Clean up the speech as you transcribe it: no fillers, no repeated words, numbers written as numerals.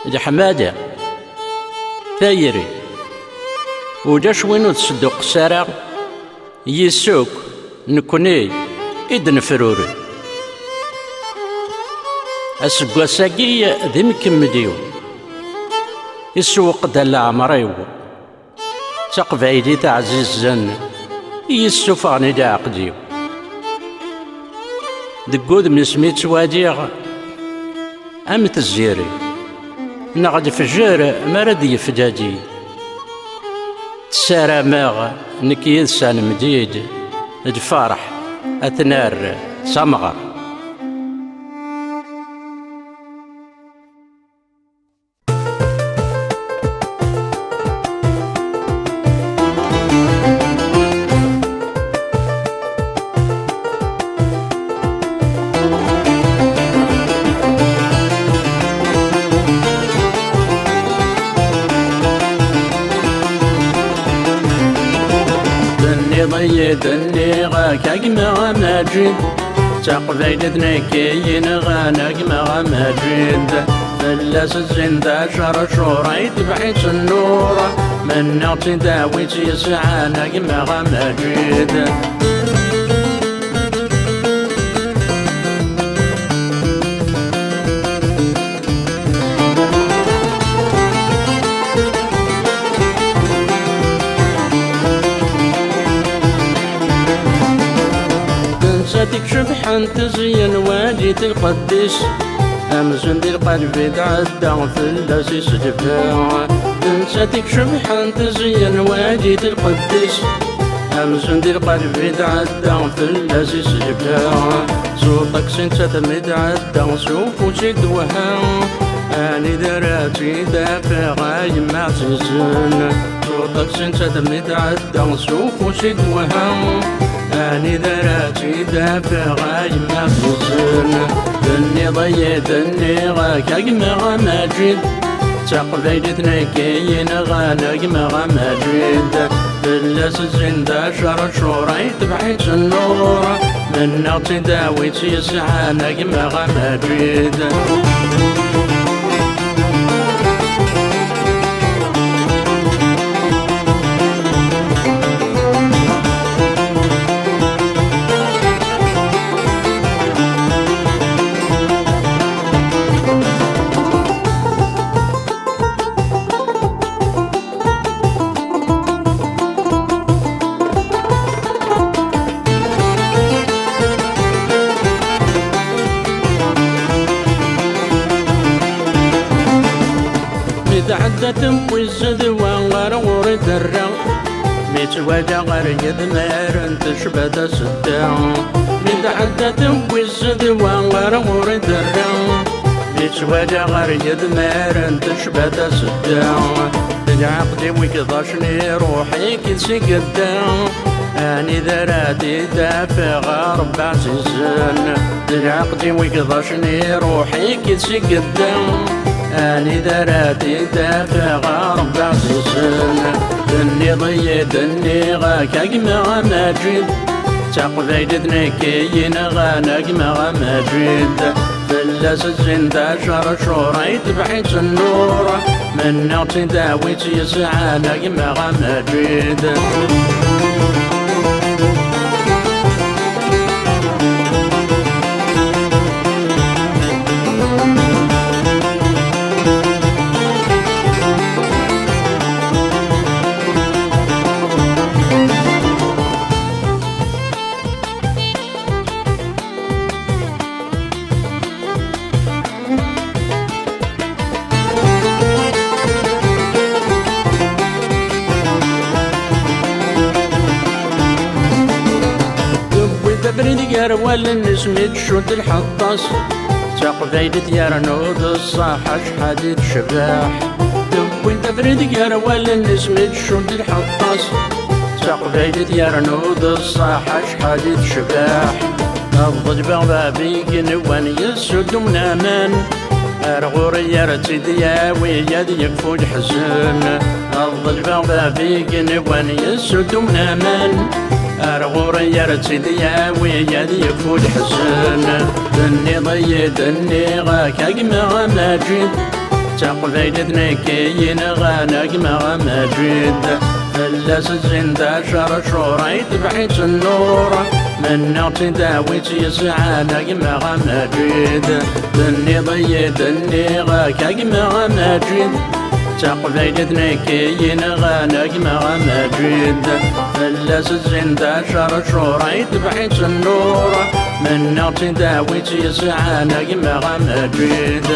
الحمادة ثايري وجاش وينو تصدق سارة يسوق نكوني إدن فروري أسقواساقي ذي مكمديو يسوق دالا عمريو تقبايلي تعزيزن يسوفاني دا عقديو دقود من سميت واديغ أم تزيري نغد فجر مرد يفجاجي تسارى ماغ نكي يدسان مديد الفرح أثنار سمغر ضيدني غاك أجمع ماجد تقبيلتنا كين غانق مع ماجد فلاس الزندا شرشوري تبعت النور من نعطي داويت يسعانق مع ماجد شبحان تزين وادي القديس أمزن دي القلب تعدى في اللاسي سجفاع تنساتك شبحان تزين وادي القديس أمزن دي القلب تعدى في اللاسي سجفاع صوتك سنسات متعدى سوف وشد وهاو أني دراتي دافع غاي مع سيزن صوتك سنسات متعدى سوف وشد وهاو أني دراتي دافع غاي ما فزن دني ضيدني غاك أجمع ماجد تقبيلتنا كاين غانق مع ماجد فلاس الزندا شرشوري تبعت النور من نعطي داويت يسعانق مع ماجد عدة ويزد وغار غور درا متواجع غير يدمر تشبه سدا متعدة ويزد وغار غور درا متواجع غير يدمر تشبه سدا العقد ويكضاشني روحي كنسي قدا أني ذراتي دافع ربع سيزن العقد ويكضاشني روحي كنسي قدا أني ذراتي دافع ربع سيزن دني ضيدني غاك أجمع ماجد تقبيلتنا كاين غانق مع ماجد فلاس الزندا شرشوري تبعت النور من نعطي داويت يسعانق مع ماجد بريد يار ولا نسمي تشد الحطاس تقبيلت يار نوض الصاحة شحادي شباح وانت بريد يار ولا نسمي تشد الحطاس تقبيلت يار نوض الصاحة شحادي شباح الضجب بابي قنوان يسد من امان أرغوري يار تدياوي يد يكفو حزن الضجب بابي قنوان يسد من امان أرغوري يرتي دياوي يدي يفوت حسن دني ضيدني غاك أجمع ماجد تقبيلتنا كاين غناك ما مجيد فلاس الزندا شهر شهور تبعيت النور من نغتي داويت يسعانا ما مجيد دني ضيت دني غاكا ما مجيد تقبيلتنا كاين غناك ما مجيد فلاس الزندا شهر شهور تبعيت النور من نغتي داويت يسعانا ما مجيد